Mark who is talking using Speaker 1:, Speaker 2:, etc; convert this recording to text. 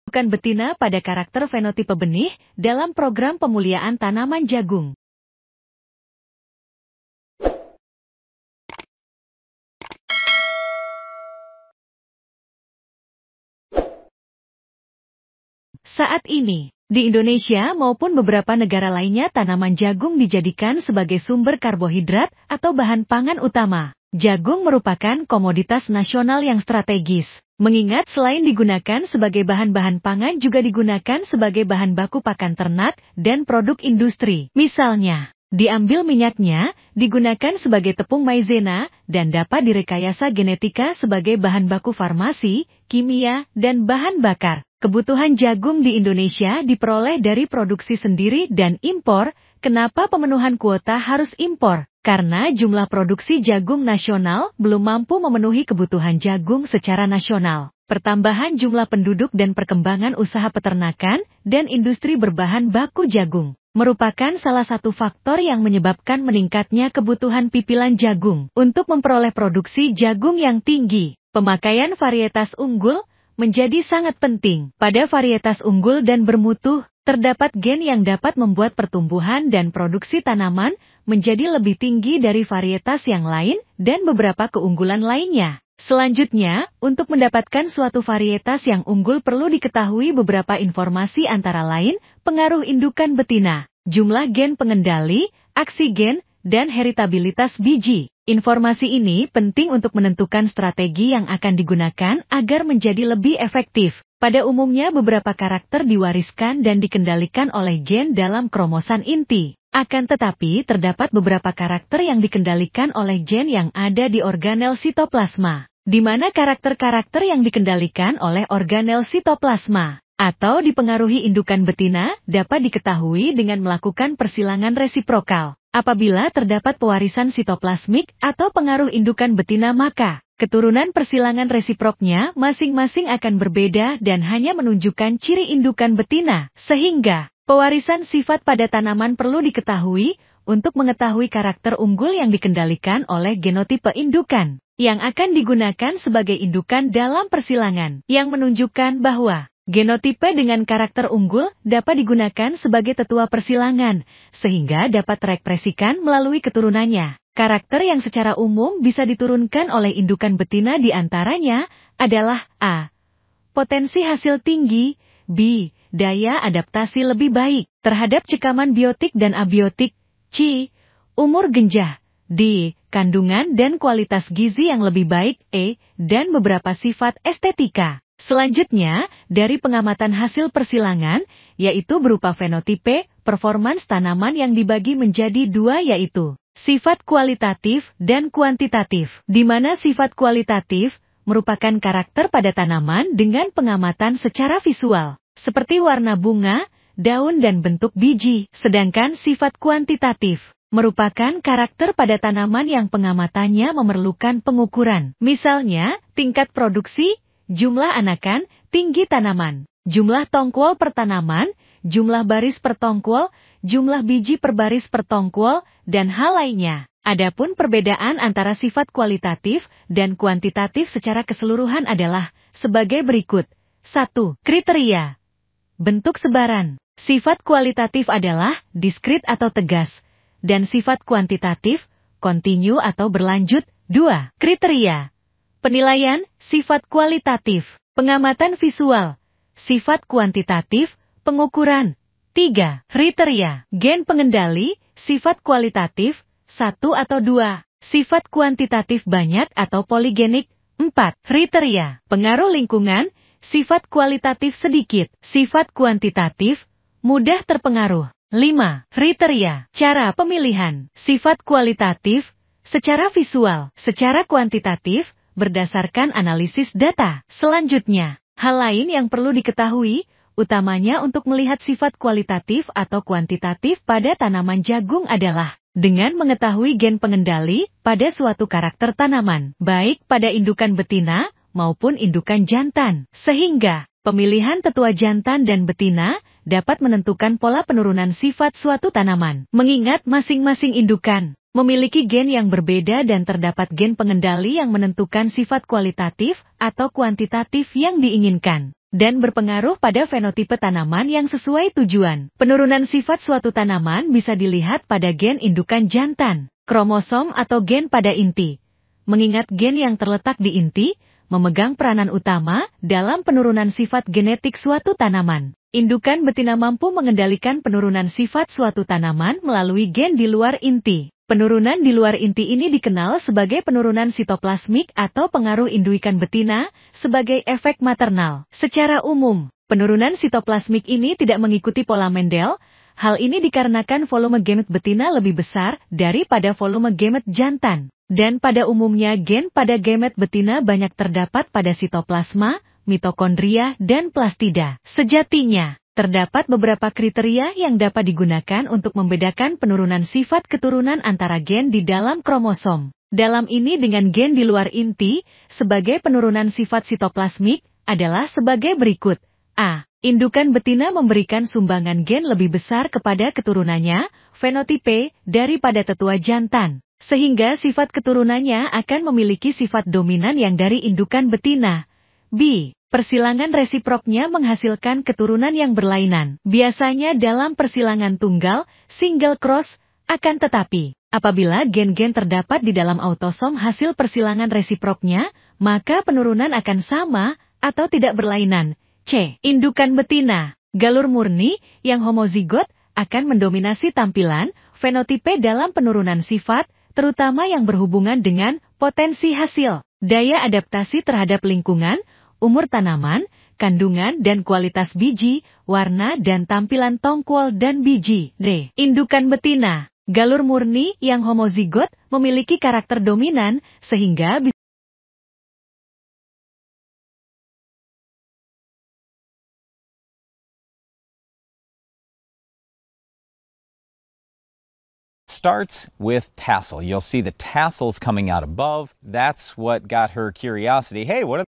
Speaker 1: Bukan betina pada karakter fenotipe benih dalam program pemuliaan tanaman jagung. Saat ini, di Indonesia maupun beberapa negara lainnya tanaman jagung dijadikan sebagai sumber karbohidrat atau bahan pangan utama. Jagung merupakan komoditas nasional yang strategis, mengingat selain digunakan sebagai bahan-bahan pangan juga digunakan sebagai bahan baku pakan ternak dan produk industri. Misalnya, diambil minyaknya, digunakan sebagai tepung maizena, dan dapat direkayasa genetika sebagai bahan baku farmasi, kimia, dan bahan bakar. Kebutuhan jagung di Indonesia diperoleh dari produksi sendiri dan impor. Kenapa pemenuhan kuota harus impor? Karena jumlah produksi jagung nasional belum mampu memenuhi kebutuhan jagung secara nasional. Pertambahan jumlah penduduk dan perkembangan usaha peternakan dan industri berbahan baku jagung merupakan salah satu faktor yang menyebabkan meningkatnya kebutuhan pipilan jagung. Untuk memperoleh produksi jagung yang tinggi, pemakaian varietas unggul menjadi sangat penting. Pada varietas unggul dan bermutu, terdapat gen yang dapat membuat pertumbuhan dan produksi tanaman menjadi lebih tinggi dari varietas yang lain dan beberapa keunggulan lainnya. Selanjutnya, untuk mendapatkan suatu varietas yang unggul perlu diketahui beberapa informasi antara lain, pengaruh indukan betina, jumlah gen pengendali, aksi gen, dan heritabilitas biji. Informasi ini penting untuk menentukan strategi yang akan digunakan agar menjadi lebih efektif. Pada umumnya beberapa karakter diwariskan dan dikendalikan oleh gen dalam kromosom inti. Akan tetapi terdapat beberapa karakter yang dikendalikan oleh gen yang ada di organel sitoplasma, di mana karakter-karakter yang dikendalikan oleh organel sitoplasma atau dipengaruhi indukan betina dapat diketahui dengan melakukan persilangan resiprokal. Apabila terdapat pewarisan sitoplasmik atau pengaruh indukan betina, maka keturunan persilangan resiproknya masing-masing akan berbeda dan hanya menunjukkan ciri indukan betina. Sehingga, pewarisan sifat pada tanaman perlu diketahui untuk mengetahui karakter unggul yang dikendalikan oleh genotipe indukan yang akan digunakan sebagai indukan dalam persilangan, yang menunjukkan bahwa genotipe dengan karakter unggul dapat digunakan sebagai tetua persilangan, sehingga dapat terekspresikan melalui keturunannya. Karakter yang secara umum bisa diturunkan oleh indukan betina diantaranya adalah A. Potensi hasil tinggi, B. Daya adaptasi lebih baik terhadap cekaman biotik dan abiotik, C. Umur genjah, D. Kandungan dan kualitas gizi yang lebih baik, E. Dan beberapa sifat estetika. Selanjutnya, dari pengamatan hasil persilangan, yaitu berupa fenotipe, performans tanaman yang dibagi menjadi dua, yaitu sifat kualitatif dan kuantitatif, di mana sifat kualitatif merupakan karakter pada tanaman dengan pengamatan secara visual, seperti warna bunga, daun dan bentuk biji, sedangkan sifat kuantitatif merupakan karakter pada tanaman yang pengamatannya memerlukan pengukuran, misalnya tingkat produksi, jumlah anakan, tinggi tanaman, jumlah tongkol per tanaman, jumlah baris per tongkol, jumlah biji per baris per tongkol, dan hal lainnya. Adapun perbedaan antara sifat kualitatif dan kuantitatif secara keseluruhan adalah sebagai berikut. 1. Kriteria. Bentuk sebaran. Sifat kualitatif adalah diskrit atau tegas, dan sifat kuantitatif, kontinu atau berlanjut. 2. Kriteria. Penilaian, sifat kualitatif, pengamatan visual, sifat kuantitatif, pengukuran. 3. Kriteria, gen pengendali, sifat kualitatif, 1 atau 2, sifat kuantitatif banyak atau poligenik. 4. Kriteria, pengaruh lingkungan, sifat kualitatif sedikit, sifat kuantitatif, mudah terpengaruh. 5. Kriteria, cara pemilihan, sifat kualitatif, secara visual, secara kuantitatif, berdasarkan analisis data. Selanjutnya, hal lain yang perlu diketahui, utamanya untuk melihat sifat kualitatif atau kuantitatif pada tanaman jagung adalah dengan mengetahui gen pengendali pada suatu karakter tanaman, baik pada indukan betina maupun indukan jantan. Sehingga, pemilihan tetua jantan dan betina dapat menentukan pola penurunan sifat suatu tanaman. Mengingat masing-masing indukan memiliki gen yang berbeda dan terdapat gen pengendali yang menentukan sifat kualitatif atau kuantitatif yang diinginkan. dan berpengaruh pada fenotipe tanaman yang sesuai tujuan. Penurunan sifat suatu tanaman bisa dilihat pada gen indukan jantan, kromosom atau gen pada inti. Mengingat gen yang terletak di inti, memegang peranan utama dalam penurunan sifat genetik suatu tanaman. Indukan betina mampu mengendalikan penurunan sifat suatu tanaman melalui gen di luar inti. Penurunan di luar inti ini dikenal sebagai penurunan sitoplasmik atau pengaruh induikan betina sebagai efek maternal. Secara umum, penurunan sitoplasmik ini tidak mengikuti pola Mendel. Hal ini dikarenakan volume gamet betina lebih besar daripada volume gamet jantan. Dan pada umumnya gen pada gamet betina banyak terdapat pada sitoplasma, mitokondria, dan plastida. Sejatinya, terdapat beberapa kriteria yang dapat digunakan untuk membedakan penurunan sifat keturunan antara gen di dalam kromosom. Dalam ini dengan gen di luar inti, sebagai penurunan sifat sitoplasmik, adalah sebagai berikut. A. Indukan betina memberikan sumbangan gen lebih besar kepada keturunannya, fenotipe, daripada tetua jantan. Sehingga sifat keturunannya akan memiliki sifat dominan yang dari indukan betina. B. Persilangan resiproknya menghasilkan keturunan yang berlainan. Biasanya dalam persilangan tunggal, single cross, akan tetapi, apabila gen-gen terdapat di dalam autosom hasil persilangan resiproknya, maka penurunan akan sama atau tidak berlainan. C. Indukan betina, galur murni, yang homozigot, akan mendominasi tampilan, fenotipe dalam penurunan sifat, terutama yang berhubungan dengan potensi hasil, daya adaptasi terhadap lingkungan, umur tanaman, kandungan dan kualitas biji, warna dan tampilan tongkol dan biji. D. Indukan betina, galur murni yang homozigot, memiliki karakter dominan, sehingga bisa
Speaker 2: starts with tassel. You'll see the tassels coming out above. That's what got her curiosity. Hey, what are